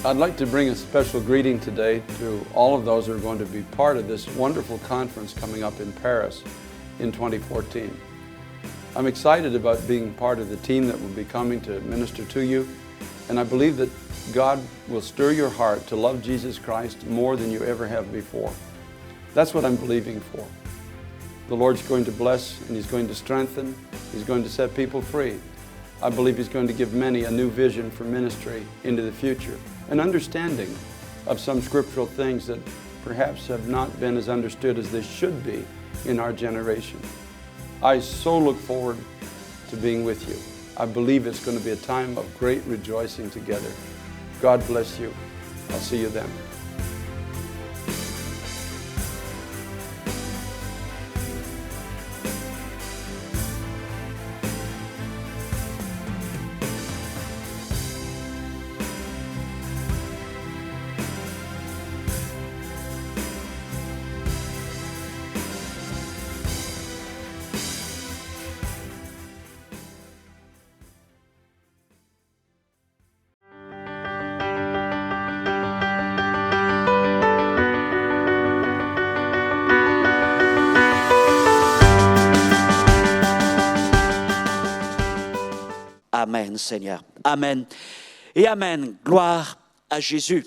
I'd like to bring a special greeting today to all of those who are going to be part of this wonderful conference coming up in Paris in 2014. I'm excited about being part of the team that will be coming to minister to you, and I believe that God will stir your heart to love Jesus Christ more than you ever have before. That's what I'm believing for. The Lord's going to bless and He's going to strengthen. He's going to set people free. I believe He's going to give many a new vision for ministry into the future, an understanding of some scriptural things that perhaps have not been as understood as they should be in our generation. I so look forward to being with you. I believe it's going to be a time of great rejoicing together. God bless you. I'll see you then. Amen, Seigneur. Amen. Et Amen. Gloire à Jésus.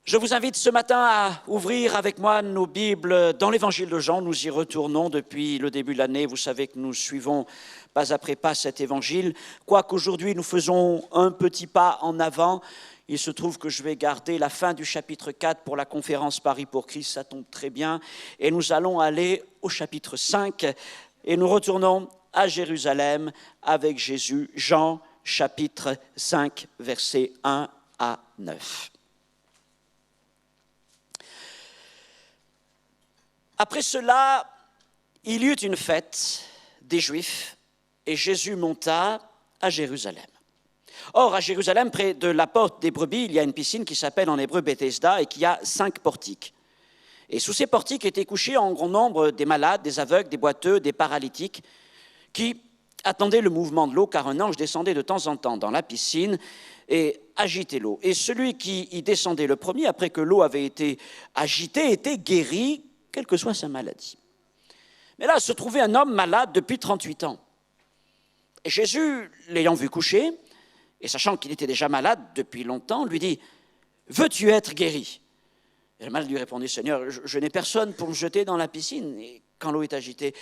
Je vous invite ce matin à ouvrir avec moi nos Bibles dans l'Évangile de Jean. Nous y retournons depuis le début de l'année. Vous savez que nous suivons pas après pas cet Évangile. Quoiqu'aujourd'hui nous faisons un petit pas en avant, il se trouve que je vais garder la fin du chapitre 4 pour la conférence Paris pour Christ. Ça tombe très bien. Et nous allons aller au chapitre 5 et nous retournons à Jérusalem avec Jésus, Jean chapitre 5, versets 1 à 9. Après cela, il y eut une fête des Juifs et Jésus monta à Jérusalem. Or, à Jérusalem, près de la porte des brebis, il y a une piscine qui s'appelle en hébreu Bethesda et qui a 5 portiques. Et sous ces portiques étaient couchés en grand nombre des malades, des aveugles, des boiteux, des paralytiques, qui attendait le mouvement de l'eau, car un ange descendait de temps en temps dans la piscine et agitait l'eau. Et celui qui y descendait le premier, après que l'eau avait été agitée, était guéri, quelle que soit sa maladie. Mais là se trouvait un homme malade depuis 38 ans. Et Jésus, l'ayant vu coucher, et sachant qu'il était déjà malade depuis longtemps, lui dit « Veux-tu être guéri ?» Et le malade lui répondit « Seigneur, je n'ai personne pour me jeter dans la piscine et quand l'eau est agitée. »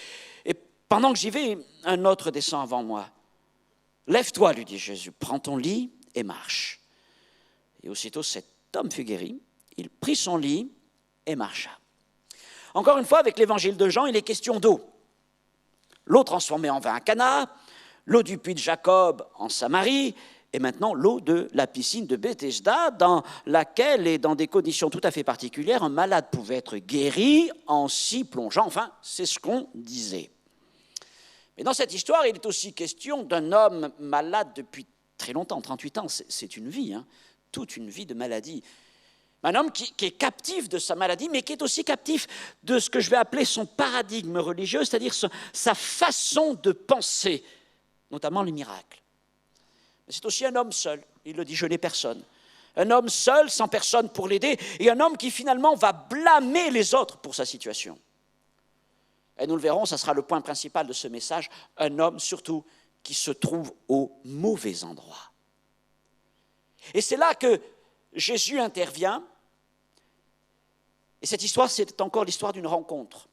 Et pendant que j'y vais, un autre descend avant moi. « Lève-toi, lui dit Jésus, prends ton lit et marche. » Et aussitôt cet homme fut guéri, il prit son lit et marcha. Encore une fois, avec l'évangile de Jean, il est question d'eau. L'eau transformée en vin à Cana, l'eau du puits de Jacob en Samarie, et maintenant l'eau de la piscine de Bethesda, dans laquelle, et dans des conditions tout à fait particulières, un malade pouvait être guéri en s'y plongeant. Enfin, c'est ce qu'on disait. Mais dans cette histoire, il est aussi question d'un homme malade depuis très longtemps, 38 ans, c'est une vie, toute une vie de maladie. Un homme qui est captif de sa maladie, mais qui est aussi captif de ce que je vais appeler son paradigme religieux, c'est-à-dire sa façon de penser, notamment les miracles. Mais c'est aussi un homme seul, il le dit, je n'ai personne. Un homme seul, sans personne pour l'aider, et un homme qui finalement va blâmer les autres pour sa situation. Et nous le verrons, ça sera le point principal de ce message, un homme surtout qui se trouve au mauvais endroit. Et c'est là que Jésus intervient, et cette histoire, c'est encore l'histoire d'une rencontre.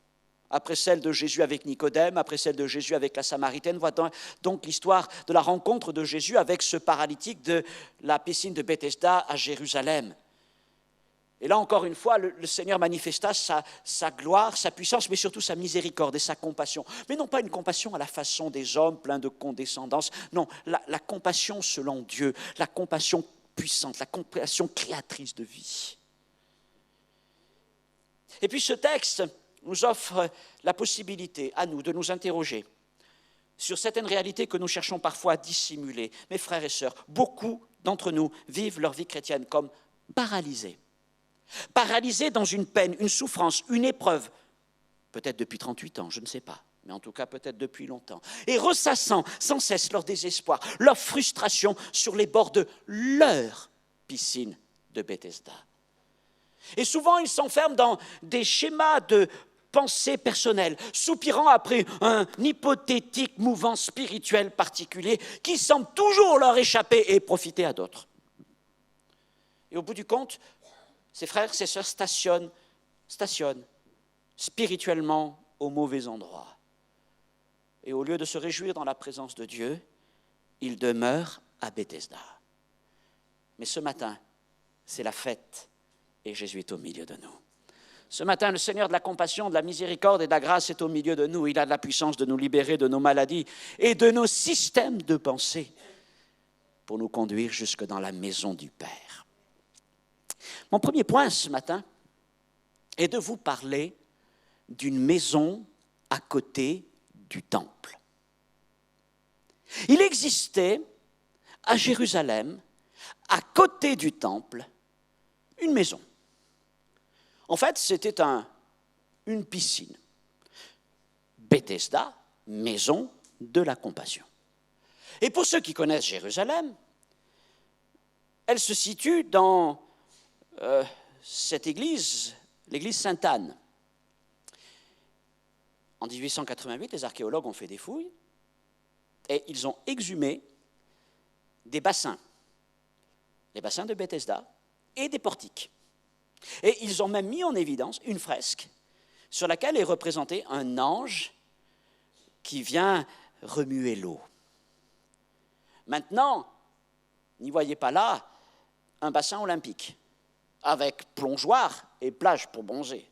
Après celle de Jésus avec Nicodème, après celle de Jésus avec la Samaritaine, voilà donc l'histoire de la rencontre de Jésus avec ce paralytique de la piscine de Bethesda à Jérusalem. Et là, encore une fois, le Seigneur manifesta sa gloire, sa puissance, mais surtout sa miséricorde et sa compassion. Mais non pas une compassion à la façon des hommes, plein de condescendance. Non, la compassion selon Dieu, la compassion puissante, la compassion créatrice de vie. Et puis ce texte nous offre la possibilité à nous de nous interroger sur certaines réalités que nous cherchons parfois à dissimuler. Mes frères et sœurs, beaucoup d'entre nous vivent leur vie chrétienne comme paralysés. Paralysés dans une peine, une souffrance, une épreuve, peut-être depuis 38 ans, je ne sais pas, mais en tout cas peut-être depuis longtemps, et ressassant sans cesse leur désespoir, leur frustration sur les bords de leur piscine de Bethesda. Et souvent, ils s'enferment dans des schémas de pensée personnelle, soupirant après un hypothétique mouvement spirituel particulier qui semble toujours leur échapper et profiter à d'autres. Et au bout du compte, ces frères, ces sœurs stationnent spirituellement au mauvais endroit. Et au lieu de se réjouir dans la présence de Dieu, ils demeurent à Bethesda. Mais ce matin, c'est la fête et Jésus est au milieu de nous. Ce matin, le Seigneur de la compassion, de la miséricorde et de la grâce est au milieu de nous. Il a de la puissance de nous libérer de nos maladies et de nos systèmes de pensée pour nous conduire jusque dans la maison du Père. Mon premier point ce matin est de vous parler d'une maison à côté du temple. Il existait à Jérusalem, à côté du temple, une maison. En fait, c'était une piscine. Bethesda, maison de la compassion. Et pour ceux qui connaissent Jérusalem, elle se situe dans cette église, l'église Sainte-Anne. En 1888, les archéologues ont fait des fouilles et ils ont exhumé des bassins, les bassins de Bethesda et des portiques. Et ils ont même mis en évidence une fresque sur laquelle est représenté un ange qui vient remuer l'eau. Maintenant, n'y voyez pas là un bassin olympique avec plongeoir et plage pour bronzer.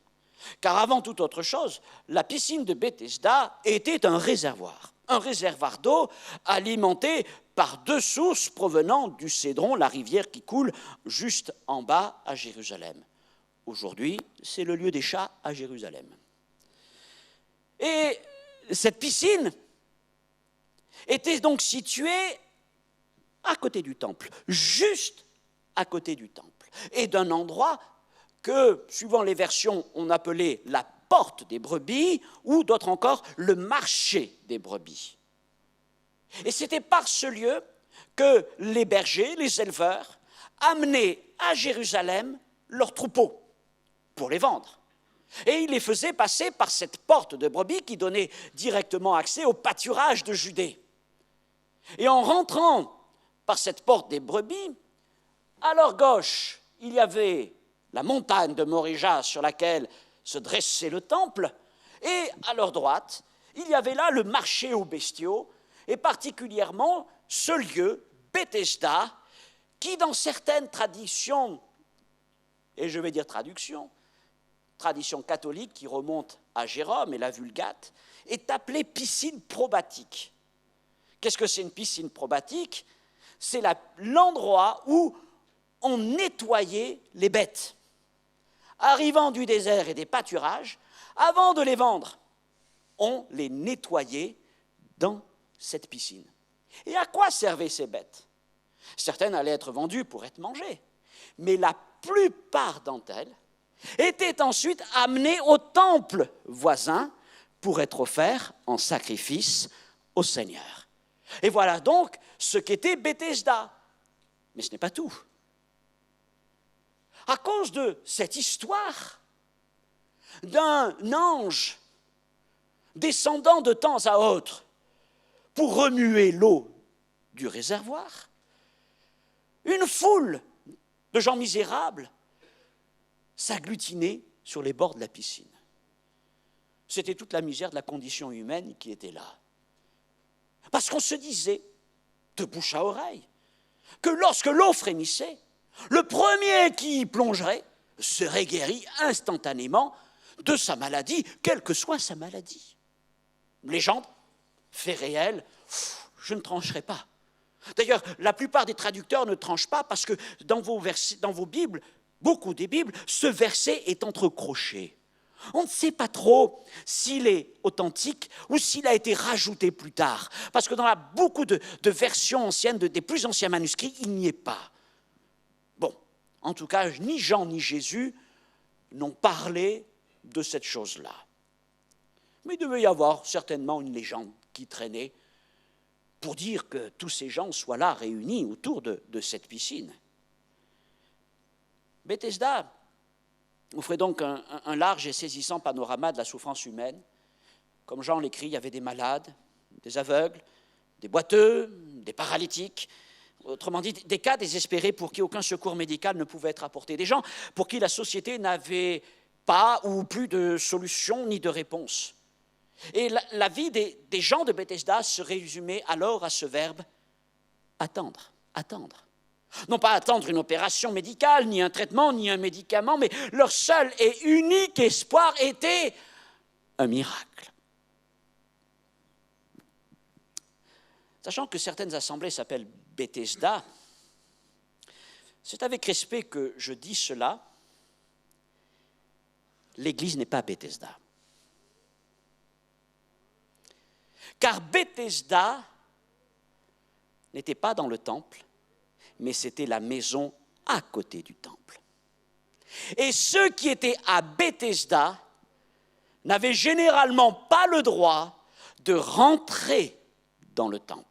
Car avant toute autre chose, la piscine de Bethesda était un réservoir d'eau alimenté par deux sources provenant du Cédron, la rivière qui coule juste en bas à Jérusalem. Aujourd'hui, c'est le lieu des chats à Jérusalem. Et cette piscine était donc située à côté du temple, juste à côté du temple, et d'un endroit que, suivant les versions, on appelait la porte des brebis, ou d'autres encore, le marché des brebis. Et c'était par ce lieu que les bergers, les éleveurs, amenaient à Jérusalem leurs troupeaux pour les vendre. Et ils les faisaient passer par cette porte de brebis qui donnait directement accès au pâturage de Judée. Et en rentrant par cette porte des brebis, à leur gauche, il y avait la montagne de Morija sur laquelle se dressait le temple, et à leur droite, il y avait là le marché aux bestiaux, et particulièrement ce lieu, Bethesda, qui dans certaines traditions, et je vais dire tradition catholique qui remonte à Jérôme et la Vulgate, est appelée piscine probatique. Qu'est-ce que c'est une piscine probatique? C'est l'endroit où on nettoyait les bêtes. Arrivant du désert et des pâturages, avant de les vendre, on les nettoyait dans cette piscine. Et à quoi servaient ces bêtes? Certaines allaient être vendues pour être mangées, mais la plupart d'entre elles étaient ensuite amenées au temple voisin pour être offertes en sacrifice au Seigneur. Et voilà donc ce qu'était Bethesda. Mais ce n'est pas tout. À cause de cette histoire d'un ange descendant de temps à autre pour remuer l'eau du réservoir, une foule de gens misérables s'agglutinait sur les bords de la piscine. C'était toute la misère de la condition humaine qui était là. Parce qu'on se disait, de bouche à oreille, que lorsque l'eau frémissait, le premier qui y plongerait serait guéri instantanément de sa maladie, quelle que soit sa maladie. Légende, fait réel, je ne trancherai pas. D'ailleurs, la plupart des traducteurs ne tranchent pas parce que dans vos Bibles, beaucoup des Bibles, ce verset est entrecroché. On ne sait pas trop s'il est authentique ou s'il a été rajouté plus tard. Parce que dans beaucoup de versions anciennes, des plus anciens manuscrits, il n'y est pas. Bon, en tout cas, ni Jean ni Jésus n'ont parlé de cette chose-là. Mais il devait y avoir certainement une légende qui traînait pour dire que tous ces gens soient là réunis autour de cette piscine. Bethesda offrait donc un large et saisissant panorama de la souffrance humaine. Comme Jean l'écrit, il y avait des malades, des aveugles, des boiteux, des paralytiques, autrement dit, des cas désespérés pour qui aucun secours médical ne pouvait être apporté, des gens pour qui la société n'avait pas ou plus de solution ni de réponse. Et la vie des gens de Bethesda se résumait alors à ce verbe « attendre », attendre. Non pas attendre une opération médicale, ni un traitement, ni un médicament, mais leur seul et unique espoir était un miracle. Sachant que certaines assemblées s'appellent Bethesda, c'est avec respect que je dis cela. L'Église n'est pas Bethesda. Car Bethesda n'était pas dans le temple, mais c'était la maison à côté du temple. Et ceux qui étaient à Bethesda n'avaient généralement pas le droit de rentrer dans le temple.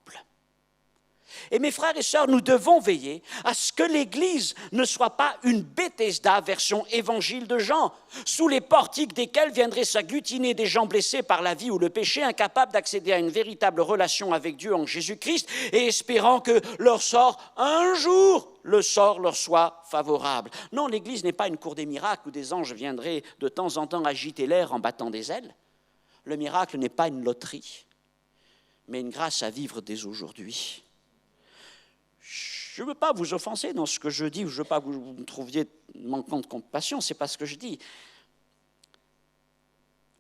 Et mes frères et sœurs, nous devons veiller à ce que l'Église ne soit pas une Bethesda version évangile de Jean, sous les portiques desquels viendraient s'agglutiner des gens blessés par la vie ou le péché, incapables d'accéder à une véritable relation avec Dieu en Jésus-Christ et espérant que leur sort, un jour, le sort leur soit favorable. Non, l'Église n'est pas une cour des miracles où des anges viendraient de temps en temps agiter l'air en battant des ailes. Le miracle n'est pas une loterie, mais une grâce à vivre dès aujourd'hui. Je ne veux pas vous offenser dans ce que je dis, ou je ne veux pas que vous me trouviez manquant de compassion, c'est pas ce que je dis.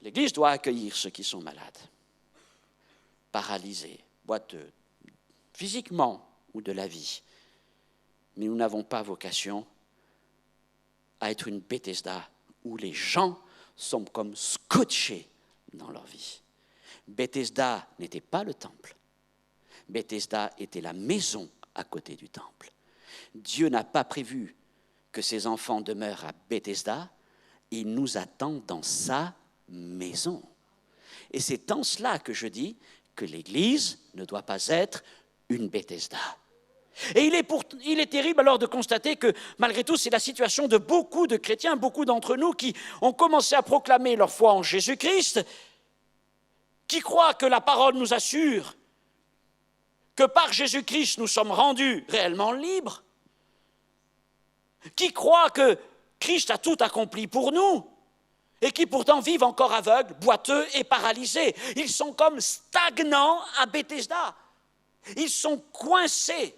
L'Église doit accueillir ceux qui sont malades, paralysés, boiteux, physiquement ou de la vie. Mais nous n'avons pas vocation à être une Bethesda où les gens sont comme scotchés dans leur vie. Bethesda n'était pas le temple. Bethesda était la maison à côté du temple. Dieu n'a pas prévu que ses enfants demeurent à Bethesda, il nous attend dans sa maison. Et c'est en cela que je dis que l'Église ne doit pas être une Bethesda. Et il est terrible alors de constater que malgré tout, c'est la situation de beaucoup de chrétiens, beaucoup d'entre nous qui ont commencé à proclamer leur foi en Jésus-Christ, qui croient que la parole nous assure que par Jésus-Christ, nous sommes rendus réellement libres, qui croient que Christ a tout accompli pour nous, et qui pourtant vivent encore aveugles, boiteux et paralysés. Ils sont comme stagnants à Bethesda. Ils sont coincés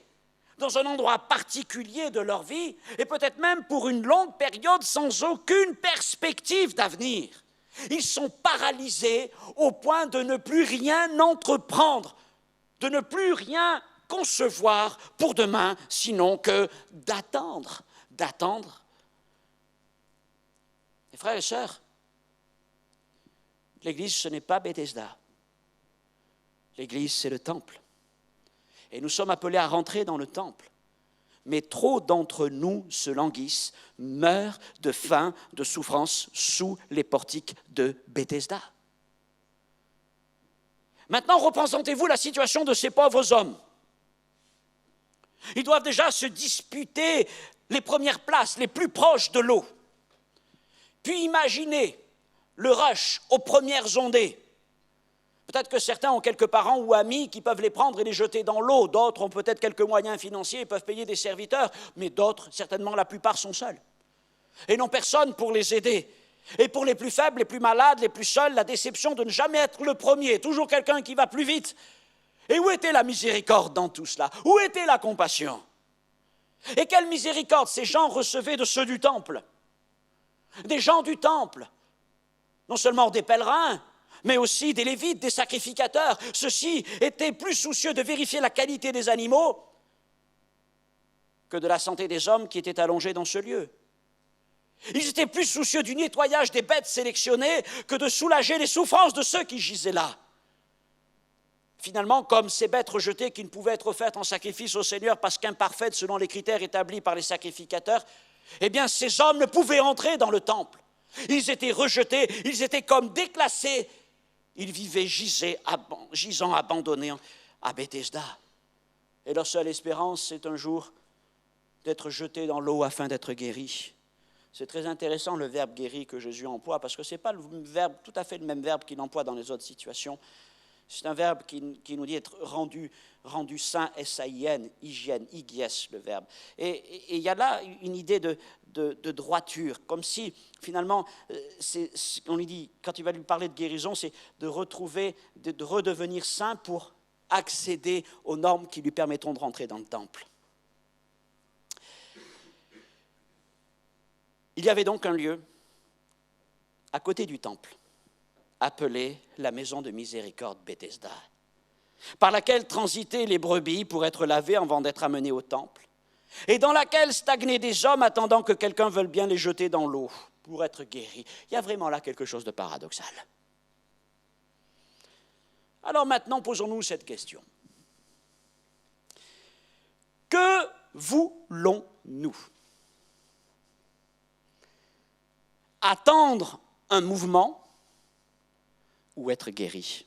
dans un endroit particulier de leur vie, et peut-être même pour une longue période sans aucune perspective d'avenir. Ils sont paralysés au point de ne plus rien entreprendre, de ne plus rien concevoir pour demain, sinon que d'attendre. Mes frères et sœurs, l'Église, ce n'est pas Bethesda. L'Église, c'est le temple. Et nous sommes appelés à rentrer dans le temple. Mais trop d'entre nous se languissent, meurent de faim, de souffrance sous les portiques de Bethesda. Maintenant, représentez-vous la situation de ces pauvres hommes. Ils doivent déjà se disputer les premières places, les plus proches de l'eau. Puis imaginez le rush aux premières ondées. Peut-être que certains ont quelques parents ou amis qui peuvent les prendre et les jeter dans l'eau. D'autres ont peut-être quelques moyens financiers et peuvent payer des serviteurs. Mais d'autres, certainement la plupart, sont seuls. Et n'ont personne pour les aider. Et pour les plus faibles, les plus malades, les plus seuls, la déception de ne jamais être le premier. Toujours quelqu'un qui va plus vite. Et où était la miséricorde dans tout cela? Où était la compassion? Et quelle miséricorde ces gens recevaient de ceux du temple? Des gens du temple. Non seulement des pèlerins, mais aussi des lévites, des sacrificateurs. Ceux-ci étaient plus soucieux de vérifier la qualité des animaux que de la santé des hommes qui étaient allongés dans ce lieu. Ils étaient plus soucieux du nettoyage des bêtes sélectionnées que de soulager les souffrances de ceux qui gisaient là. Finalement, comme ces bêtes rejetées qui ne pouvaient être offertes en sacrifice au Seigneur parce qu'imparfaites selon les critères établis par les sacrificateurs, eh bien ces hommes ne pouvaient entrer dans le temple. Ils étaient rejetés, ils étaient comme déclassés. Ils vivaient gisant abandonnés à Bethesda. Et leur seule espérance, c'est un jour d'être jetés dans l'eau afin d'être guéris. C'est très intéressant le verbe guéri que Jésus emploie, parce que ce n'est pas tout à fait le même verbe qu'il emploie dans les autres situations. C'est un verbe qui nous dit être rendu sain, S-A-I-N, hygiène, hygiès, le verbe. Et il y a là une idée de droiture, comme si finalement, on lui dit, quand il va lui parler de guérison, c'est de retrouver, de redevenir sain pour accéder aux normes qui lui permettront de rentrer dans le temple. Il y avait donc un lieu à côté du temple, appelé la maison de miséricorde Bethesda, par laquelle transitaient les brebis pour être lavées avant d'être amenées au temple, et dans laquelle stagnaient des hommes attendant que quelqu'un veuille bien les jeter dans l'eau pour être guéris. Il y a vraiment là quelque chose de paradoxal. Alors maintenant, posons-nous cette question. Que voulons-nous? Attendre un mouvement ou être guéri?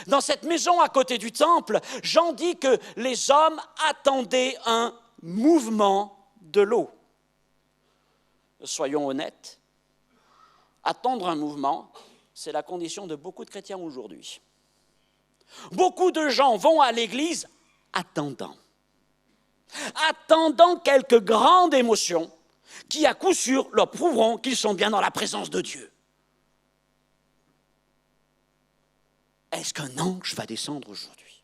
Dans cette maison à côté du temple, Jean dit que les hommes attendaient un mouvement de l'eau. Soyons honnêtes, attendre un mouvement, c'est la condition de beaucoup de chrétiens aujourd'hui. Beaucoup de gens vont à l'église attendant quelques grandes émotions qui, à coup sûr, leur prouveront qu'ils sont bien dans la présence de Dieu. Est-ce qu'un ange va descendre aujourd'hui?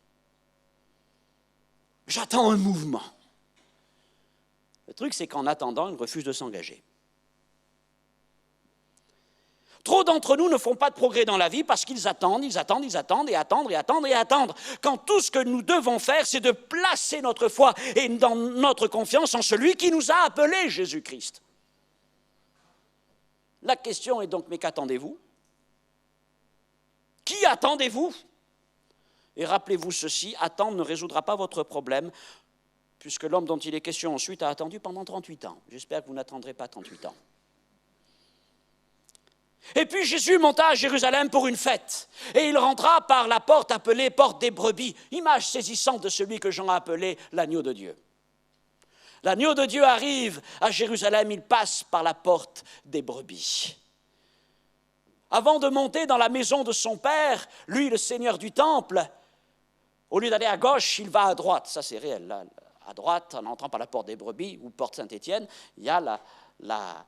J'attends un mouvement. Le truc, c'est qu'en attendant, ils refusent de s'engager. Trop d'entre nous ne font pas de progrès dans la vie parce qu'ils attendent, et attendent. Quand tout ce que nous devons faire, c'est de placer notre foi et dans notre confiance en celui qui nous a appelés, Jésus-Christ. La question est donc, mais qu'attendez-vous? Qui attendez-vous? Et rappelez-vous ceci, attendre ne résoudra pas votre problème, puisque l'homme dont il est question ensuite a attendu pendant 38 ans. J'espère que vous n'attendrez pas 38 ans. Et puis Jésus monta à Jérusalem pour une fête, et il rentra par la porte appelée porte des brebis, image saisissante de celui que Jean a appelé l'agneau de Dieu. L'agneau de Dieu arrive à Jérusalem, il passe par la porte des brebis. Avant de monter dans la maison de son père, lui, le Seigneur du temple, au lieu d'aller à gauche, il va à droite. Ça, c'est réel. Là, à droite, en entrant par la porte des brebis ou porte Saint-Étienne, il y a la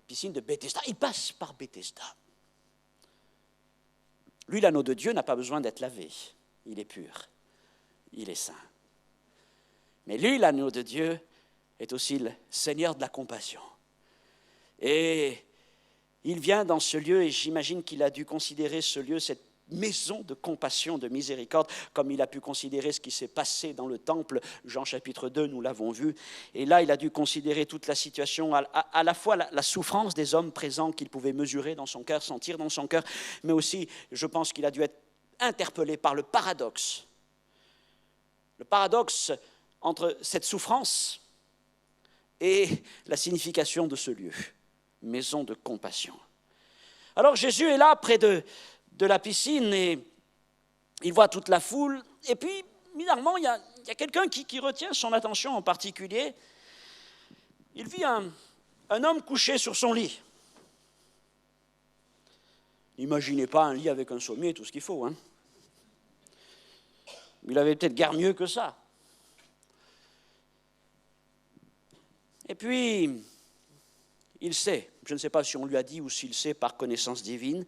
piscine de Bethesda. Il passe par Bethesda. Lui, l'agneau de Dieu, n'a pas besoin d'être lavé. Il est pur. Il est saint. Mais lui, l'agneau de Dieu, est aussi le Seigneur de la compassion. Et il vient dans ce lieu, et j'imagine qu'il a dû considérer ce lieu, cette maison de compassion, de miséricorde, comme il a pu considérer ce qui s'est passé dans le temple. Jean chapitre 2, nous l'avons vu. Et là, il a dû considérer toute la situation, à la fois la souffrance des hommes présents qu'il pouvait mesurer dans son cœur, sentir dans son cœur, mais aussi, je pense qu'il a dû être interpellé par le paradoxe. Le paradoxe entre cette souffrance et la signification de ce lieu, maison de compassion. Alors Jésus est là près de la piscine et il voit toute la foule. Et puis, bizarrement, il y a quelqu'un qui retient son attention en particulier. Il vit un homme couché sur son lit. N'imaginez pas un lit avec un sommier et tout ce qu'il faut. Il avait peut-être guère mieux que ça. Et puis, il sait, je ne sais pas si on lui a dit ou s'il sait par connaissance divine,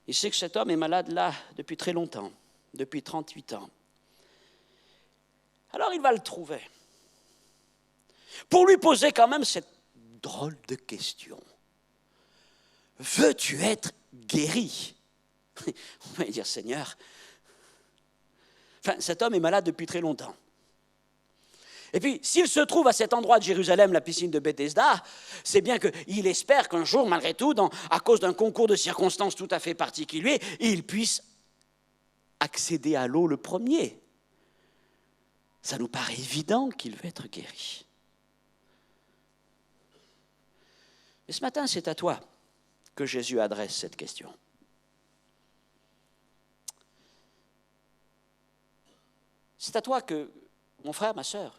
il sait que cet homme est malade là depuis très longtemps, depuis 38 ans. Alors il va le trouver, pour lui poser quand même cette drôle de question. Veux-tu être guéri? On va dire, Seigneur, cet homme est malade depuis très longtemps. Et puis, s'il se trouve à cet endroit de Jérusalem, la piscine de Bethesda, c'est bien qu'il espère qu'un jour, malgré tout, à cause d'un concours de circonstances tout à fait particulier, il puisse accéder à l'eau le premier. Ça nous paraît évident qu'il veut être guéri. Et ce matin, c'est à toi que Jésus adresse cette question. C'est à toi que, mon frère, ma sœur,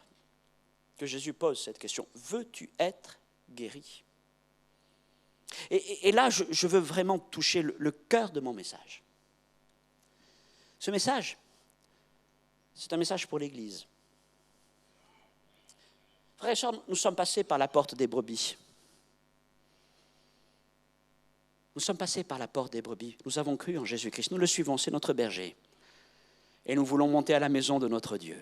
que Jésus pose cette question. Veux-tu être guéri. Et là, je veux vraiment toucher le cœur de mon message. Ce message, c'est un message pour l'Église. Frères et sœurs, nous sommes passés par la porte des brebis. Nous sommes passés par la porte des brebis. Nous avons cru en Jésus-Christ. Nous le suivons, c'est notre berger. Et nous voulons monter à la maison de notre Dieu.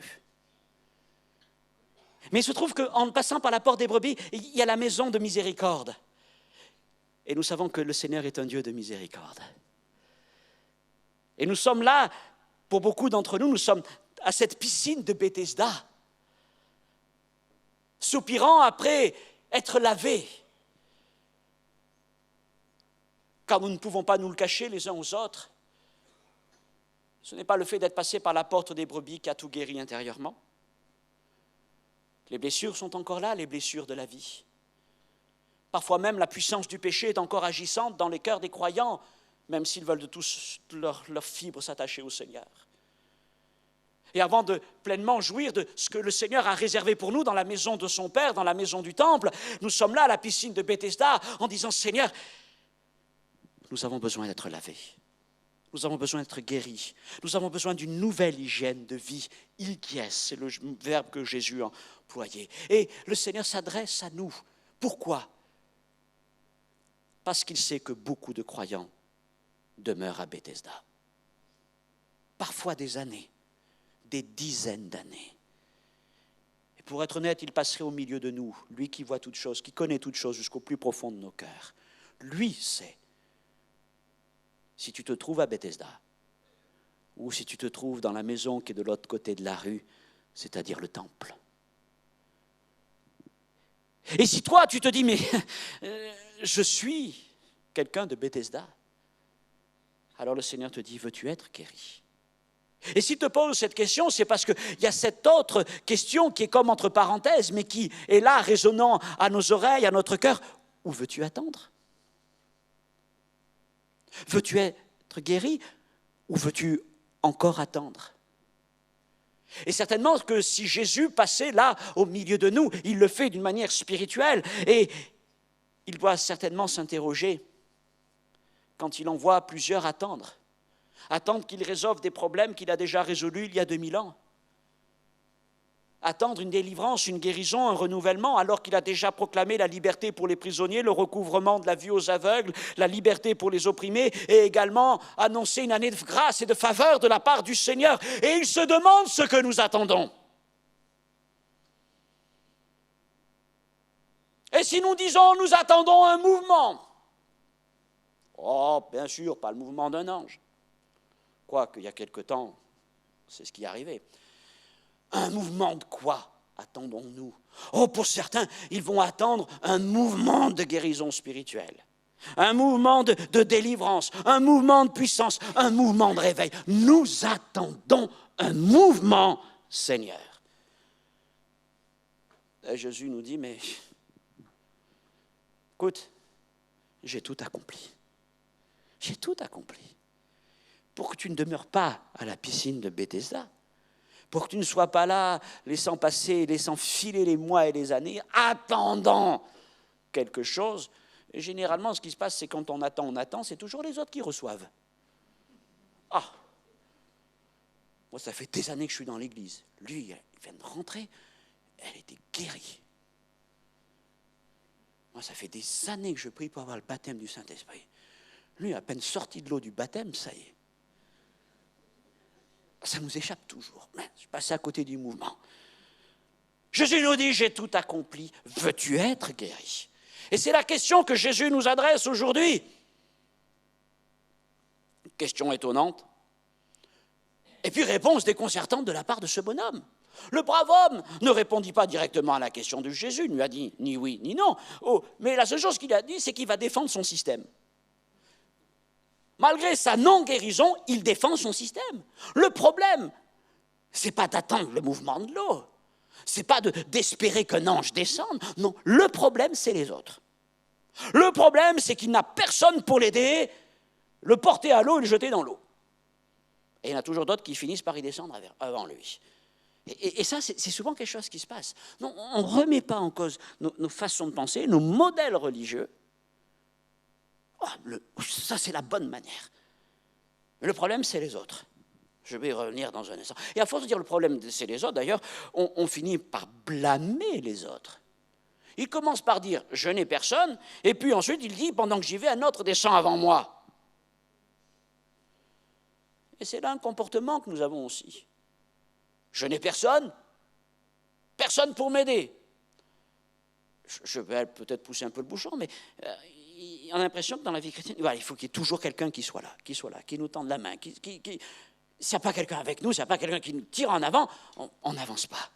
Mais il se trouve qu'en passant par la porte des brebis, il y a la maison de miséricorde. Et nous savons que le Seigneur est un Dieu de miséricorde. Et nous sommes là, pour beaucoup d'entre nous, nous sommes à cette piscine de Bethesda, soupirant après être lavés. Car nous ne pouvons pas nous le cacher les uns aux autres. Ce n'est pas le fait d'être passé par la porte des brebis qui a tout guéri intérieurement. Les blessures sont encore là, les blessures de la vie. Parfois même, la puissance du péché est encore agissante dans les cœurs des croyants, même s'ils veulent de tous leurs fibres s'attacher au Seigneur. Et avant de pleinement jouir de ce que le Seigneur a réservé pour nous dans la maison de son Père, dans la maison du Temple, nous sommes là à la piscine de Bethesda en disant « Seigneur, nous avons besoin d'être lavés. Nous avons besoin d'être guéris. Nous avons besoin d'une nouvelle hygiène de vie. Ilkies, c'est le verbe que Jésus a employé. Et le Seigneur s'adresse à nous. Pourquoi ? Parce qu'il sait que beaucoup de croyants demeurent à Bethesda. Parfois des années, des dizaines d'années. Et pour être honnête, il passerait au milieu de nous, lui qui voit toutes choses, qui connaît toutes choses jusqu'au plus profond de nos cœurs. Lui sait si tu te trouves à Bethesda ou si tu te trouves dans la maison qui est de l'autre côté de la rue, c'est-à-dire le temple. Et si toi, tu te dis, mais je suis quelqu'un de Bethesda, alors le Seigneur te dit, veux-tu être guéri ? Et s'il te pose cette question, c'est parce qu'il y a cette autre question qui est comme entre parenthèses, mais qui est là, résonnant à nos oreilles, à notre cœur. Où veux-tu attendre ? Veux-tu être guéri ou veux-tu encore attendre ? Et certainement que si Jésus passait là au milieu de nous, il le fait d'une manière spirituelle et il doit certainement s'interroger quand il en voit plusieurs attendre qu'il résolve des problèmes qu'il a déjà résolus il y a 2000 ans. Attendre une délivrance, une guérison, un renouvellement, alors qu'il a déjà proclamé la liberté pour les prisonniers, le recouvrement de la vue aux aveugles, la liberté pour les opprimés, et également annoncer une année de grâce et de faveur de la part du Seigneur. Et il se demande ce que nous attendons. Et si nous disons, nous attendons un mouvement, oh, bien sûr, pas le mouvement d'un ange, quoique il y a quelque temps, c'est ce qui est arrivé. Un mouvement de quoi attendons-nous ? Oh, pour certains, ils vont attendre un mouvement de guérison spirituelle, un mouvement de délivrance, un mouvement de puissance, un mouvement de réveil. Nous attendons un mouvement, Seigneur. Et Jésus nous dit, mais écoute, j'ai tout accompli. J'ai tout accompli. Pour que tu ne demeures pas à la piscine de Bethesda, pour que tu ne sois pas là, laissant passer, laissant filer les mois et les années, attendant quelque chose. Et généralement, ce qui se passe, c'est quand on attend, c'est toujours les autres qui reçoivent. Ah, moi, ça fait des années que je suis dans l'église. Lui, il vient de rentrer, elle était guérie. Moi, ça fait des années que je prie pour avoir le baptême du Saint-Esprit. Lui, à peine sorti de l'eau du baptême, ça y est. Ça nous échappe toujours. Je passe à côté du mouvement. Jésus nous dit, j'ai tout accompli. Veux-tu être guéri ? Et c'est la question que Jésus nous adresse aujourd'hui. Question étonnante. Et puis réponse déconcertante de la part de ce bonhomme. Le brave homme ne répondit pas directement à la question de Jésus, il ne lui a dit ni oui ni non. Oh, mais la seule chose qu'il a dit, c'est qu'il va défendre son système. Malgré sa non-guérison, il défend son système. Le problème, ce n'est pas d'attendre le mouvement de l'eau. Ce n'est pas d'espérer qu'un ange descende. Non, le problème, c'est les autres. Le problème, c'est qu'il n'a personne pour l'aider, le porter à l'eau et le jeter dans l'eau. Et il y en a toujours d'autres qui finissent par y descendre avant lui. Et ça, c'est souvent quelque chose qui se passe. Non, on ne remet pas en cause nos façons de penser, nos modèles religieux. Oh, ça, c'est la bonne manière. Mais le problème, c'est les autres. Je vais y revenir dans un instant. Et à force de dire le problème, c'est les autres, d'ailleurs, on finit par blâmer les autres. Il commence par dire « je n'ai personne », et puis ensuite il dit « pendant que j'y vais, un autre descend avant moi ». Et c'est là un comportement que nous avons aussi. Je n'ai personne, personne pour m'aider. Je vais peut-être pousser un peu le bouchon, mais on a l'impression que dans la vie chrétienne, voilà, il faut qu'il y êt toujours quelqu'un qui soit là, qui nous tende la main. S'il n'y a pas quelqu'un avec nous, s'il n'y a pas quelqu'un qui nous tire en avant, on n'avance pas.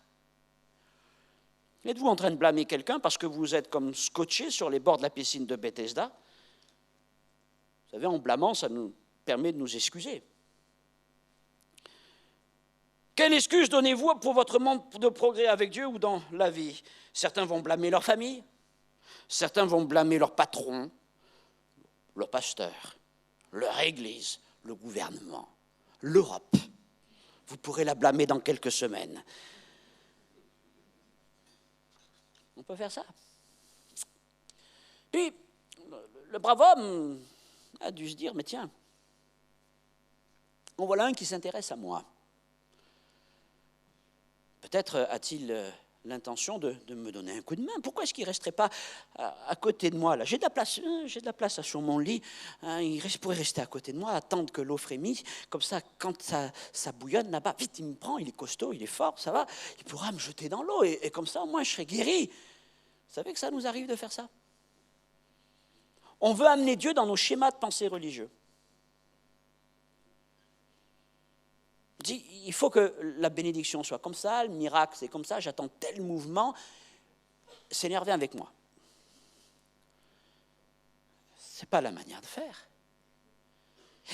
Êtes-vous en train de blâmer quelqu'un parce que vous êtes comme scotché sur les bords de la piscine de Bethesda? Vous savez, en blâmant, ça nous permet de nous excuser. Quelle excuse donnez-vous pour votre manque de progrès avec Dieu ou dans la vie? Certains vont blâmer leur famille, certains vont blâmer leur patron, leur pasteur, leur église, le gouvernement, l'Europe. Vous pourrez la blâmer dans quelques semaines. On peut faire ça. Puis, le brave homme a dû se dire, mais tiens, en voilà un qui s'intéresse à moi. Peut-être a-t-il l'intention de me donner un coup de main. Pourquoi est-ce qu'il ne resterait pas à côté de moi là? J'ai de la place sur mon lit. Il pourrait rester à côté de moi, attendre que l'eau frémisse. Comme ça, quand ça bouillonne là-bas, vite, il me prend, il est costaud, il est fort, ça va. Il pourra me jeter dans l'eau et comme ça, au moins, je serai guéri. Vous savez que ça nous arrive de faire ça? On veut amener Dieu dans nos schémas de pensée religieux. Il faut que la bénédiction soit comme ça, le miracle c'est comme ça, j'attends tel mouvement. Seigneur, viens avec moi. Ce n'est pas la manière de faire.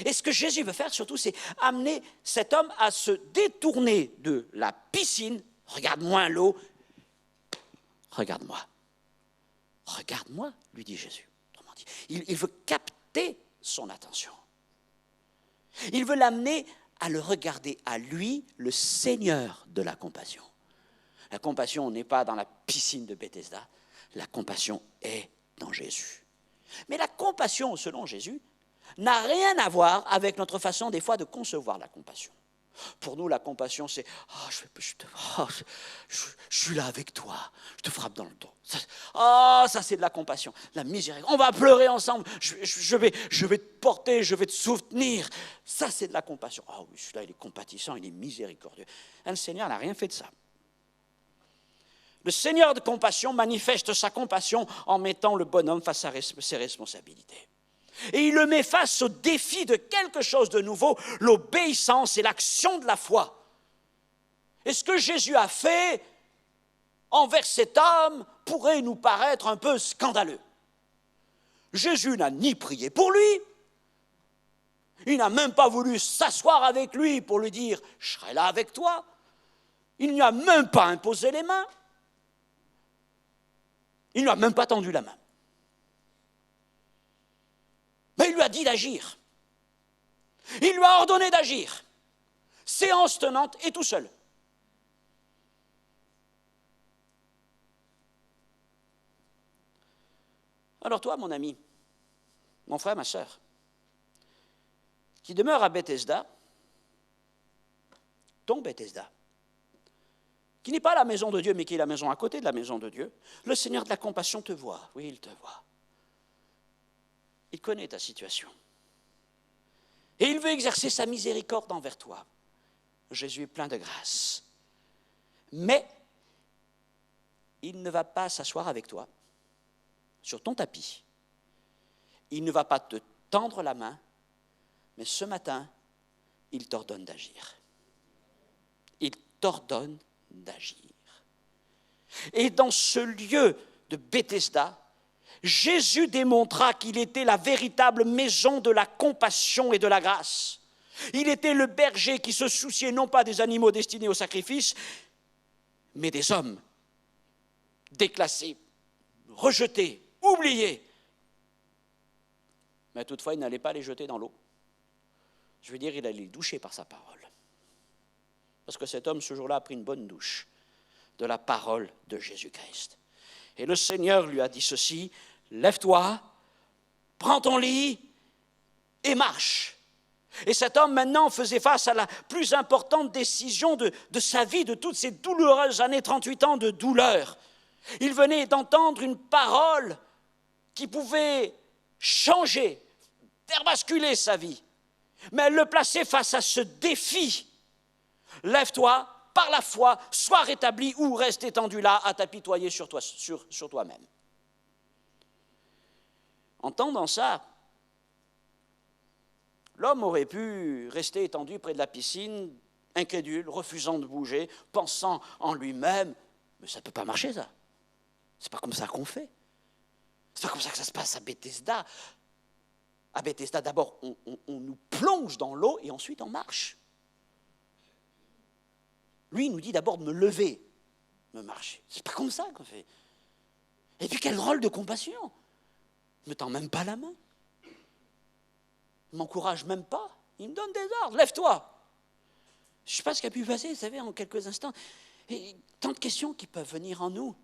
Et ce que Jésus veut faire surtout, c'est amener cet homme à se détourner de la piscine. Regarde-moi l'eau. Regarde-moi. Regarde-moi, lui dit Jésus. Autrement dit, il veut capter son attention. Il veut l'amener à le regarder à lui, le Seigneur de la compassion. La compassion n'est pas dans la piscine de Bethesda, la compassion est dans Jésus. Mais la compassion, selon Jésus, n'a rien à voir avec notre façon des fois de concevoir la compassion. Pour nous, la compassion, c'est je suis là avec toi, je te frappe dans le dos. Ça c'est de la compassion, la miséricorde. On va pleurer ensemble, je vais te porter, je vais te soutenir. Ça, c'est de la compassion. Ah oui, celui-là, il est compatissant, il est miséricordieux. Le Seigneur n'a rien fait de ça. Le Seigneur de compassion manifeste sa compassion en mettant le bonhomme face à ses responsabilités. Et il le met face au défi de quelque chose de nouveau, l'obéissance et l'action de la foi. Et ce que Jésus a fait envers cet homme pourrait nous paraître un peu scandaleux. Jésus n'a ni prié pour lui, il n'a même pas voulu s'asseoir avec lui pour lui dire « je serai là avec toi ». Il n'y a même pas imposé les mains, il ne lui a même pas tendu la main. Mais il lui a dit d'agir. Il lui a ordonné d'agir. Séance tenante et tout seul. Alors toi, mon ami, mon frère, ma sœur, qui demeure à Bethesda, ton Bethesda, qui n'est pas la maison de Dieu, mais qui est la maison à côté de la maison de Dieu, le Seigneur de la compassion te voit. Oui, il te voit. Il connaît ta situation. Et il veut exercer sa miséricorde envers toi. Jésus est plein de grâce. Mais il ne va pas s'asseoir avec toi sur ton tapis. Il ne va pas te tendre la main, mais ce matin, il t'ordonne d'agir. Il t'ordonne d'agir. Et dans ce lieu de Bethesda, Jésus démontra qu'il était la véritable maison de la compassion et de la grâce. Il était le berger qui se souciait non pas des animaux destinés au sacrifice, mais des hommes déclassés, rejetés, oubliés. Mais toutefois, il n'allait pas les jeter dans l'eau. Je veux dire, il allait les doucher par sa parole. parce que cet homme, ce jour-là, a pris une bonne douche de la parole de Jésus-Christ. Et le Seigneur lui a dit ceci, « Lève-toi, prends ton lit et marche. » Et cet homme, maintenant, faisait face à la plus importante décision de sa vie, de toutes ces douloureuses années, 38 ans de douleur. Il venait d'entendre une parole qui pouvait changer, faire basculer sa vie. Mais elle le plaçait face à ce défi. Lève-toi, par la foi, sois rétabli ou reste étendu là à t'apitoyer sur toi-même. Entendant ça, l'homme aurait pu rester étendu près de la piscine, incrédule, refusant de bouger, pensant en lui-même, mais ça ne peut pas marcher ça. C'est pas comme ça qu'on fait. C'est pas comme ça que ça se passe à Bethesda. À Bethesda, d'abord, on nous plonge dans l'eau et ensuite on marche. Lui, il nous dit d'abord de me lever, me marcher. C'est pas comme ça qu'on fait. Et puis quel rôle de compassion. Il ne me tend même pas la main. Il ne m'encourage même pas. Il me donne des ordres. Lève-toi. Je ne sais pas ce qui a pu passer, vous savez, en quelques instants. Et tant de questions qui peuvent venir en nous.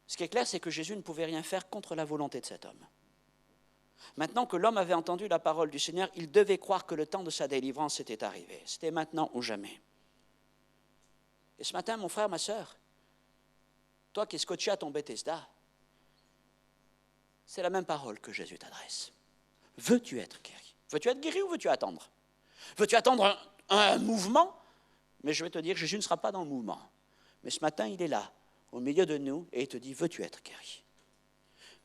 Ce qui est clair, c'est que Jésus ne pouvait rien faire contre la volonté de cet homme. Maintenant que l'homme avait entendu la parole du Seigneur, il devait croire que le temps de sa délivrance était arrivé. C'était maintenant ou jamais. Et ce matin, mon frère, ma sœur, toi qui es scotché à ton Bethesda, c'est la même parole que Jésus t'adresse. Veux-tu être guéri? Veux-tu être guéri ou veux-tu attendre? Veux-tu attendre un mouvement? Mais je vais te dire, Jésus ne sera pas dans le mouvement. Mais ce matin, il est là, au milieu de nous, et il te dit, veux-tu être guéri?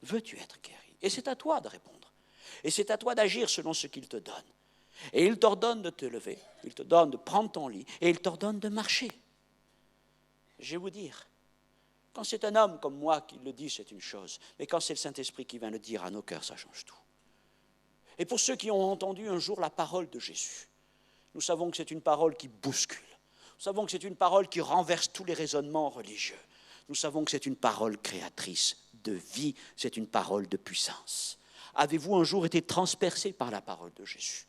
Veux-tu être guéri? Et c'est à toi de répondre. Et c'est à toi d'agir selon ce qu'il te donne. Et il t'ordonne de te lever, il te donne de prendre ton lit, et il t'ordonne de marcher. Je vais vous dire, quand c'est un homme comme moi qui le dit, c'est une chose. Mais quand c'est le Saint-Esprit qui vient le dire à nos cœurs, ça change tout. Et pour ceux qui ont entendu un jour la parole de Jésus, nous savons que c'est une parole qui bouscule. Nous savons que c'est une parole qui renverse tous les raisonnements religieux. Nous savons que c'est une parole créatrice de vie, c'est une parole de puissance. Avez-vous un jour été transpercé par la parole de Jésus?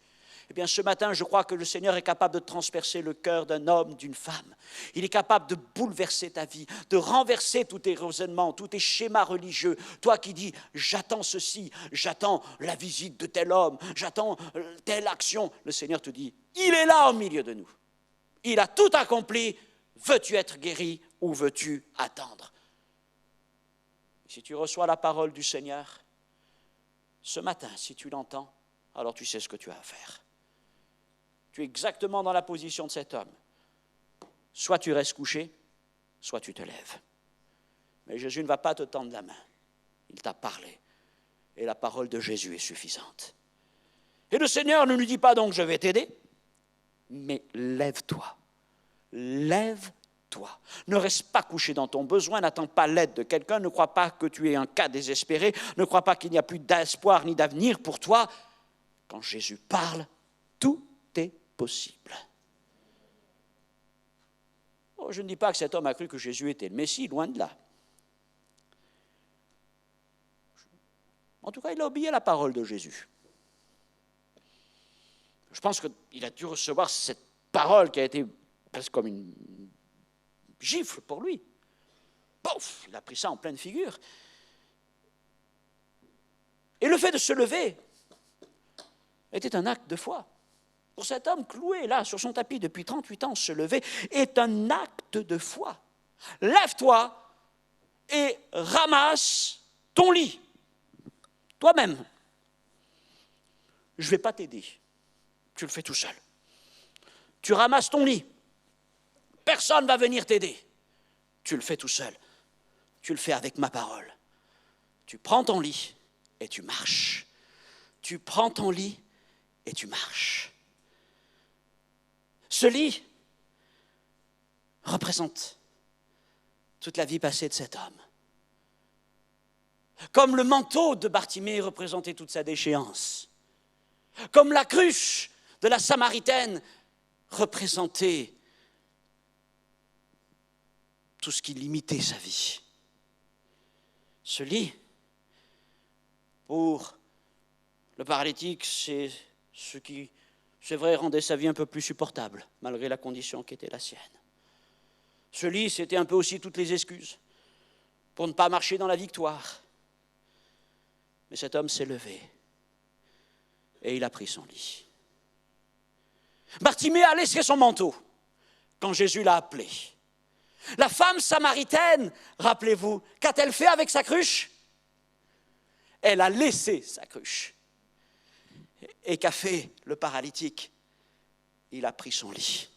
Eh bien, ce matin, je crois que le Seigneur est capable de transpercer le cœur d'un homme, d'une femme. Il est capable de bouleverser ta vie, de renverser tous tes raisonnements, tous tes schémas religieux. Toi qui dis, j'attends ceci, j'attends la visite de tel homme, j'attends telle action. Le Seigneur te dit, il est là au milieu de nous. Il a tout accompli. Veux-tu être guéri ou veux-tu attendre? Si tu reçois la parole du Seigneur, ce matin, si tu l'entends, alors tu sais ce que tu as à faire. Tu es exactement dans la position de cet homme. Soit tu restes couché, soit tu te lèves. Mais Jésus ne va pas te tendre la main. Il t'a parlé. Et la parole de Jésus est suffisante. Et le Seigneur ne lui dit pas donc je vais t'aider, mais lève-toi. Lève-toi. Ne reste pas couché dans ton besoin, n'attends pas l'aide de quelqu'un, ne crois pas que tu es un cas désespéré, ne crois pas qu'il n'y a plus d'espoir ni d'avenir pour toi. Quand Jésus parle, tout est possible. Oh, je ne dis pas que cet homme a cru que Jésus était le Messie, loin de là. En tout cas, il a obéi à la parole de Jésus. Je pense qu'il a dû recevoir cette parole qui a été presque comme une gifle pour lui. Pouf, il a pris ça en pleine figure. Et le fait de se lever était un acte de foi. Pour cet homme cloué là sur son tapis depuis 38 ans, se lever est un acte de foi. Lève-toi et ramasse ton lit. Toi-même. Je ne vais pas t'aider. Tu le fais tout seul. Tu ramasses ton lit. Personne ne va venir t'aider. Tu le fais tout seul. Tu le fais avec ma parole. Tu prends ton lit et tu marches. Tu prends ton lit et tu marches. Ce lit représente toute la vie passée de cet homme. Comme le manteau de Bartimée représentait toute sa déchéance. Comme la cruche de la Samaritaine représentait tout ce qui limitait sa vie. Ce lit, pour le paralytique, c'est ce c'est vrai, rendait sa vie un peu plus supportable, malgré la condition qui était la sienne. Ce lit, c'était un peu aussi toutes les excuses pour ne pas marcher dans la victoire. Mais cet homme s'est levé et il a pris son lit. Bartimée a laissé son manteau quand Jésus l'a appelé. La femme samaritaine, rappelez-vous, qu'a-t-elle fait avec sa cruche? Elle a laissé sa cruche. Et qu'a fait le paralytique? Il a pris son lit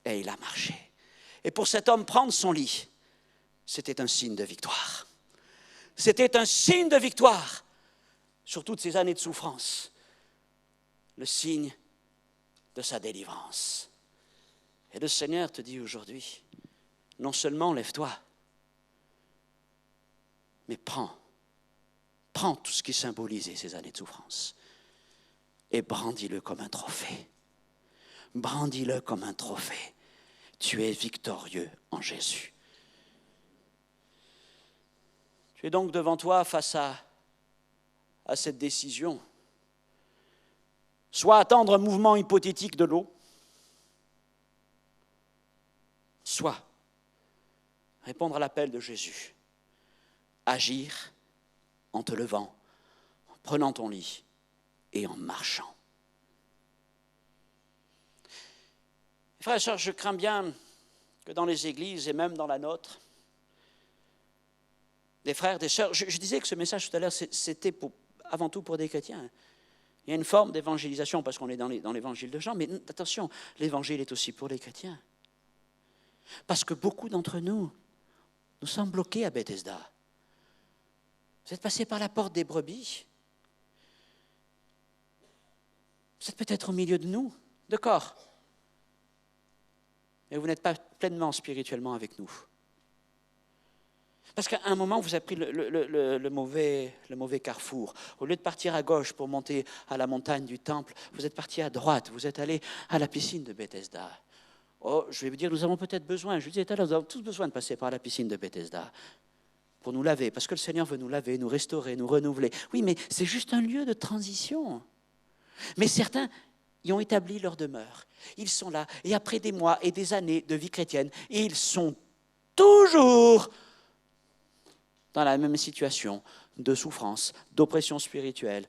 et il a marché. Et pour cet homme, prendre son lit, c'était un signe de victoire. C'était un signe de victoire sur toutes ces années de souffrance. Le signe de sa délivrance. Et le Seigneur te dit aujourd'hui, non seulement lève-toi, mais prends tout ce qui symbolisait ces années de souffrance et brandis-le comme un trophée. Brandis-le comme un trophée. Tu es victorieux en Jésus. Tu es donc devant toi face à cette décision. Soit attendre un mouvement hypothétique de l'eau, soit répondre à l'appel de Jésus. Agir en te levant, en prenant ton lit et en marchant. Frères et sœurs, je crains bien que dans les églises et même dans la nôtre, des frères, des sœurs, je disais que ce message tout à l'heure, c'était avant tout pour des chrétiens. Il y a une forme d'évangélisation parce qu'on est dans l'évangile de Jean, mais attention, l'évangile est aussi pour les chrétiens. Parce que beaucoup d'entre nous sommes bloqués à Bethesda. Vous êtes passés par la porte des brebis. Vous êtes peut-être au milieu de nous, de corps. Mais vous n'êtes pas pleinement spirituellement avec nous. Parce qu'à un moment, vous avez pris le mauvais carrefour. Au lieu de partir à gauche pour monter à la montagne du temple, vous êtes parti à droite, vous êtes allé à la piscine de Bethesda. Oh, je vais vous dire, nous avons peut-être besoin, je vous disais tout à l'heure, nous avons tous besoin de passer par la piscine de Bethesda pour nous laver, parce que le Seigneur veut nous laver, nous restaurer, nous renouveler. Oui, mais c'est juste un lieu de transition. Mais certains y ont établi leur demeure. Ils sont là, et après des mois et des années de vie chrétienne, ils sont toujours dans la même situation de souffrance, d'oppression spirituelle,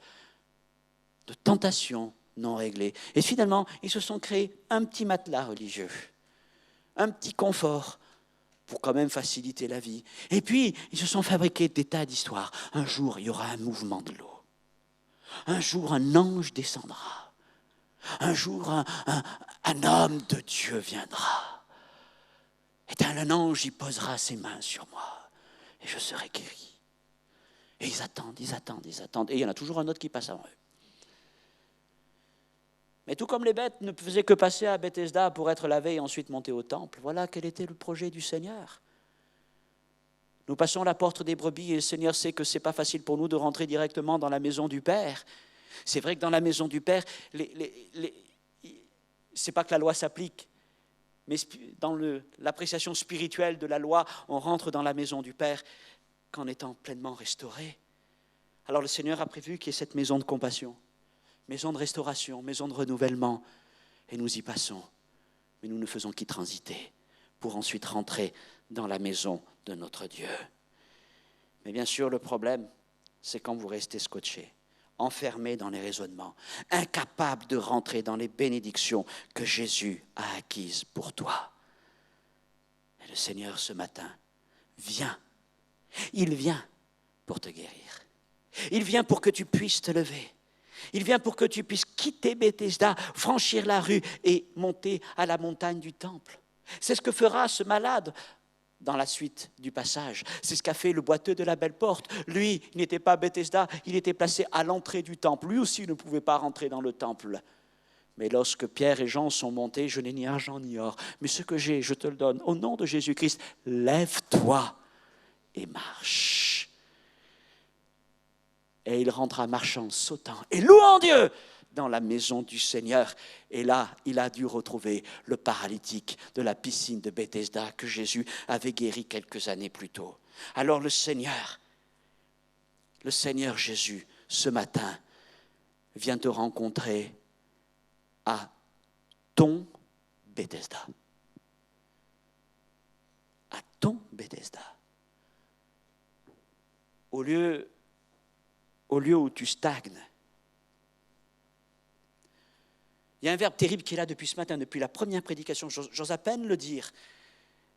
de tentation non réglée. Et finalement, ils se sont créés un petit matelas religieux, un petit confort pour quand même faciliter la vie. Et puis, ils se sont fabriqués des tas d'histoires. Un jour, il y aura un mouvement de l'eau. Un jour, un ange descendra. Un jour, un homme de Dieu viendra. Et un ange y posera ses mains sur moi. Et je serai guéri. Et ils attendent. Et il y en a toujours un autre qui passe avant eux. Mais tout comme les bêtes ne faisaient que passer à Bethesda pour être lavés et ensuite monter au temple, voilà quel était le projet du Seigneur. Nous passons la porte des brebis et le Seigneur sait que ce n'est pas facile pour nous de rentrer directement dans la maison du Père. C'est vrai que dans la maison du Père, c'est pas que la loi s'applique, mais dans l'appréciation spirituelle de la loi, on rentre dans la maison du Père qu'en étant pleinement restauré. Alors le Seigneur a prévu qu'il y ait cette maison de compassion, maison de restauration, maison de renouvellement, et nous y passons, mais nous ne faisons qu'y transiter pour ensuite rentrer dans la maison de notre Dieu. Mais bien sûr, le problème, c'est quand vous restez scotché, enfermé dans les raisonnements, incapable de rentrer dans les bénédictions que Jésus a acquises pour toi. Et le Seigneur, ce matin, vient. Il vient pour te guérir. Il vient pour que tu puisses te lever. Il vient pour que tu puisses quitter Bethesda, franchir la rue et monter à la montagne du temple. C'est ce que fera ce malade dans la suite du passage. C'est ce qu'a fait le boiteux de la belle porte. Lui, il n'était pas à Bethesda, il était placé à l'entrée du temple. Lui aussi ne pouvait pas rentrer dans le temple. Mais lorsque Pierre et Jean sont montés, je n'ai ni argent ni or, mais ce que j'ai, je te le donne. Au nom de Jésus-Christ, lève-toi et marche. Et il rentra marchant, sautant et louant Dieu dans la maison du Seigneur. Et là, il a dû retrouver le paralytique de la piscine de Bethesda que Jésus avait guéri quelques années plus tôt. Alors le Seigneur Jésus, ce matin, vient te rencontrer à ton Bethesda. À ton Bethesda. Au lieu où tu stagnes. Il y a un verbe terrible qui est là depuis ce matin, depuis la première prédication. J'ose à peine le dire.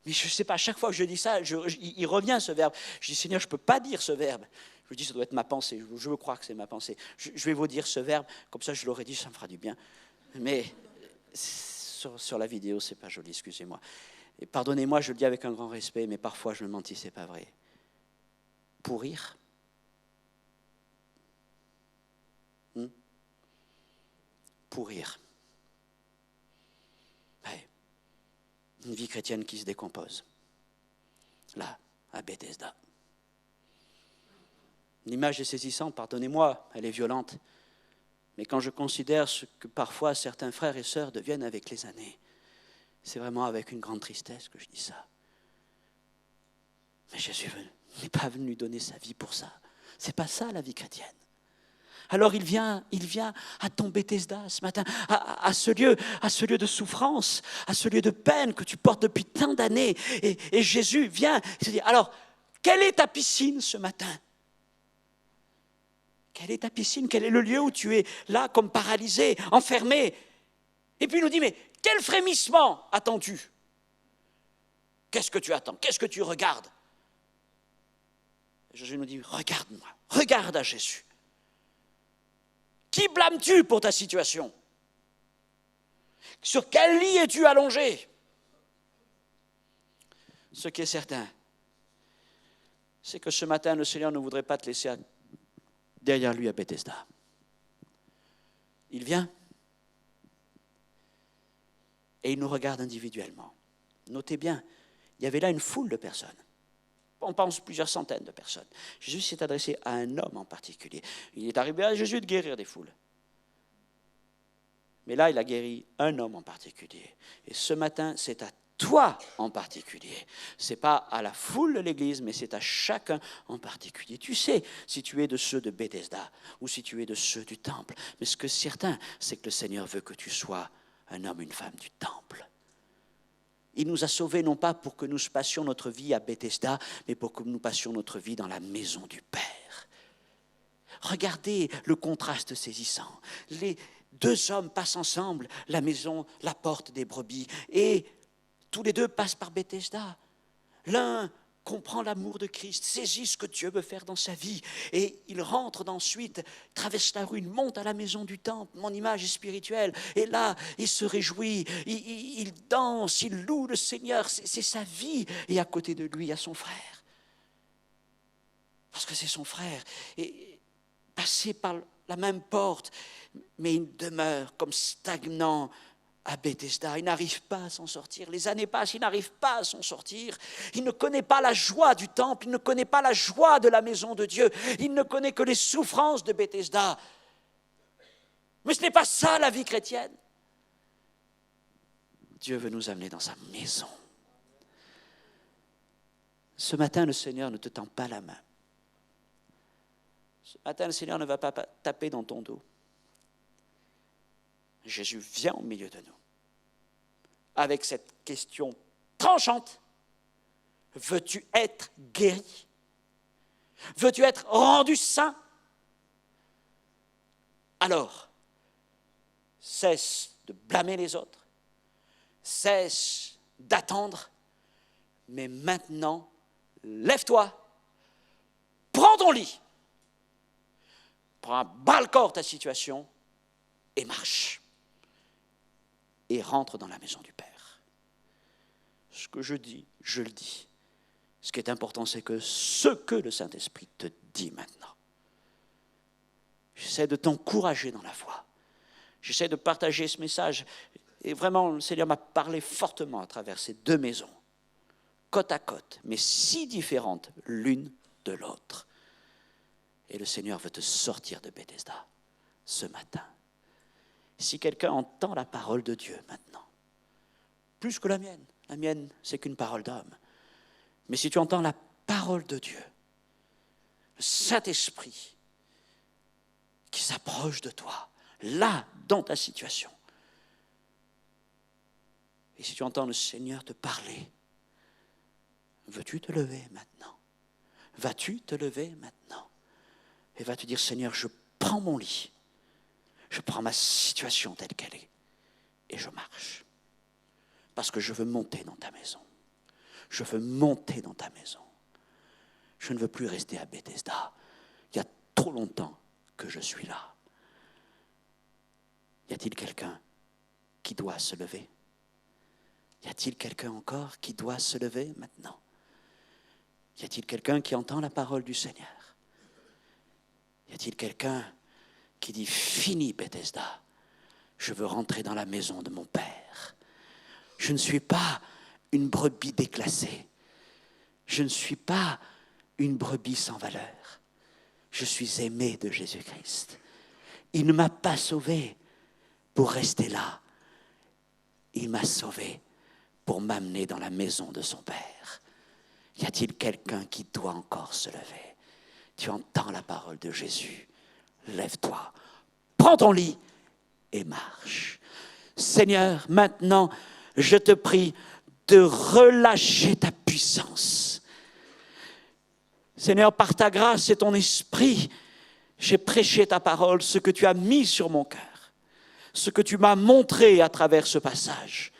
Mais je ne sais pas, à chaque fois que je dis ça, il revient ce verbe. Je dis, Seigneur, je ne peux pas dire ce verbe. Je me dis, ça doit être ma pensée. Je veux croire que c'est ma pensée. Je vais vous dire ce verbe, comme ça je l'aurais dit, ça me fera du bien. Mais sur la vidéo, ce n'est pas joli, excusez-moi. Et pardonnez-moi, je le dis avec un grand respect, mais parfois je me mentis, ce n'est pas vrai. Pourrir. Pourrir. Ouais. Une vie chrétienne qui se décompose. Là, à Bethesda. L'image est saisissante, pardonnez-moi, elle est violente. Mais quand je considère ce que parfois certains frères et sœurs deviennent avec les années, c'est vraiment avec une grande tristesse que je dis ça. Mais Jésus n'est pas venu donner sa vie pour ça. C'est pas ça la vie chrétienne. Alors il vient à ton Bethesda ce matin, à ce lieu de souffrance, à ce lieu de peine que tu portes depuis tant d'années. Et Jésus vient et se dit, alors, quelle est ta piscine ce matin ? Quelle est ta piscine ? Quel est le lieu où tu es là comme paralysé, enfermé ? Et puis il nous dit, mais quel frémissement attends-tu ? Qu'est-ce que tu attends ? Qu'est-ce que tu regardes ? Jésus nous dit, regarde-moi, regarde à Jésus. Qui blâmes-tu pour ta situation ? Sur quel lit es-tu allongé ? Ce qui est certain, c'est que ce matin, le Seigneur ne voudrait pas te laisser derrière lui à Bethesda. Il vient et il nous regarde individuellement. Notez bien, il y avait là une foule de personnes. On pense plusieurs centaines de personnes. Jésus s'est adressé à un homme en particulier. Il est arrivé à Jésus de guérir des foules. Mais là, il a guéri un homme en particulier. Et ce matin, c'est à toi en particulier. Ce n'est pas à la foule de l'Église, mais c'est à chacun en particulier. Tu sais si tu es de ceux de Bethesda ou si tu es de ceux du temple. Mais ce que c'est certain, c'est que le Seigneur veut que tu sois un homme, une femme du temple. Il nous a sauvés non pas pour que nous passions notre vie à Bethesda, mais pour que nous passions notre vie dans la maison du Père. Regardez le contraste saisissant. Les deux hommes passent ensemble la maison, la porte des brebis, et tous les deux passent par Bethesda. L'un comprend l'amour de Christ, saisit ce que Dieu veut faire dans sa vie, et il rentre ensuite, traverse la rue, il monte à la maison du temple, mon image est spirituelle, et là, il se réjouit, il danse, il loue le Seigneur, c'est sa vie, et à côté de lui, il y a son frère. Parce que c'est son frère, et passé par la même porte, mais il demeure comme stagnant à Bethesda. Il n'arrive pas à s'en sortir. Les années passent, il n'arrive pas à s'en sortir. Il ne connaît pas la joie du temple, il ne connaît pas la joie de la maison de Dieu. Il ne connaît que les souffrances de Bethesda. Mais ce n'est pas ça la vie chrétienne. Dieu veut nous amener dans sa maison. Ce matin, le Seigneur ne te tend pas la main. Ce matin, le Seigneur ne va pas taper dans ton dos. Jésus vient au milieu de nous avec cette question tranchante. Veux-tu être guéri ? Veux-tu être rendu saint ? Alors, cesse de blâmer les autres, cesse d'attendre, mais maintenant, lève-toi, prends ton lit, prends à bras-le-corps ta situation et marche. Et rentre dans la maison du Père. Ce que je dis, je le dis. Ce qui est important, c'est que ce que le Saint-Esprit te dit maintenant. J'essaie de t'encourager dans la foi. J'essaie de partager ce message. Et vraiment, le Seigneur m'a parlé fortement à travers ces deux maisons, côte à côte, mais si différentes l'une de l'autre. Et le Seigneur veut te sortir de Bethesda ce matin. Si quelqu'un entend la parole de Dieu maintenant, plus que la mienne, c'est qu'une parole d'homme. Mais si tu entends la parole de Dieu, le Saint-Esprit qui s'approche de toi, là, dans ta situation, Et si tu entends le Seigneur te parler, veux-tu te lever maintenant? Vas-tu te lever maintenant? Et vas-tu dire, Seigneur, je prends mon lit, je prends ma situation telle qu'elle est, et je marche. Parce que je veux monter dans ta maison. Je veux monter dans ta maison. Je ne veux plus rester à Bethesda. Il y a trop longtemps que je suis là. Y a-t-il quelqu'un qui doit se lever? Y a-t-il quelqu'un encore qui doit se lever maintenant? Y a-t-il quelqu'un qui entend la parole du Seigneur? Y a-t-il quelqu'un qui dit, fini Bethesda, je veux rentrer dans la maison de mon Père. Je ne suis pas une brebis déclassée. Je ne suis pas une brebis sans valeur. Je suis aimé de Jésus-Christ. Il ne m'a pas sauvé pour rester là. Il m'a sauvé pour m'amener dans la maison de son Père. Y a-t-il quelqu'un qui doit encore se lever? Tu entends la parole de Jésus. Lève-toi, prends ton lit et marche. Seigneur, maintenant, je te prie de relâcher ta puissance. Seigneur, par ta grâce et ton esprit, j'ai prêché ta parole, ce que tu as mis sur mon cœur, ce que tu m'as montré à travers ce passage.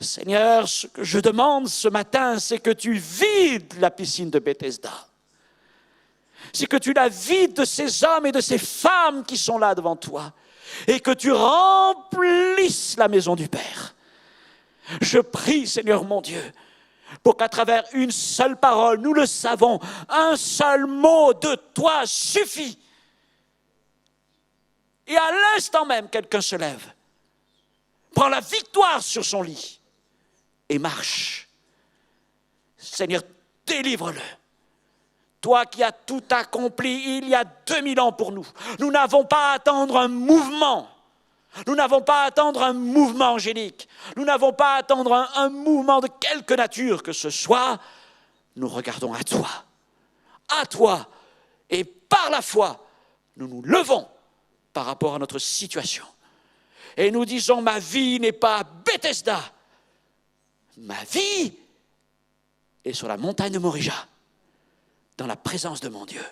Seigneur, ce que je demande ce matin, c'est que tu vides la piscine de Bethesda. C'est que tu la vides de ces hommes et de ces femmes qui sont là devant toi et que tu remplisses la maison du Père. Je prie, Seigneur mon Dieu, pour qu'à travers une seule parole, nous le savons, un seul mot de toi suffit. Et à l'instant même, quelqu'un se lève, prend la victoire sur son lit et marche. Seigneur, délivre-le. Toi qui as tout accompli il y a 2000 ans pour nous. Nous n'avons pas à attendre un mouvement. Nous n'avons pas à attendre un mouvement angélique. Nous n'avons pas à attendre un mouvement de quelque nature que ce soit. Nous regardons à toi. À toi. Et par la foi, nous nous levons par rapport à notre situation. Et nous disons, ma vie n'est pas à Bethesda. Ma vie est sur la montagne de Morija, dans la présence de mon Dieu.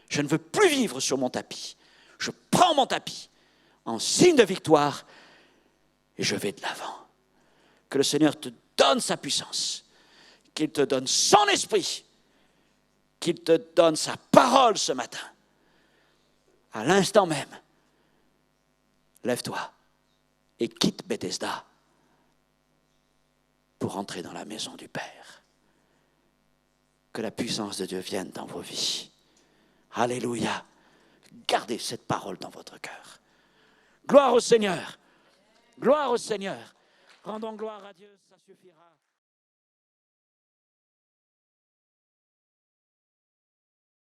Je ne veux plus vivre sur mon tapis. Je prends mon tapis en signe de victoire et je vais de l'avant. Que le Seigneur te donne sa puissance, qu'il te donne son esprit, qu'il te donne sa parole ce matin. À l'instant même, lève-toi et quitte Bethesda pour entrer dans la maison du Père. Que la puissance de Dieu vienne dans vos vies. Alléluia. Gardez cette parole dans votre cœur. Gloire au Seigneur. Gloire au Seigneur. Rendons gloire à Dieu, ça suffira.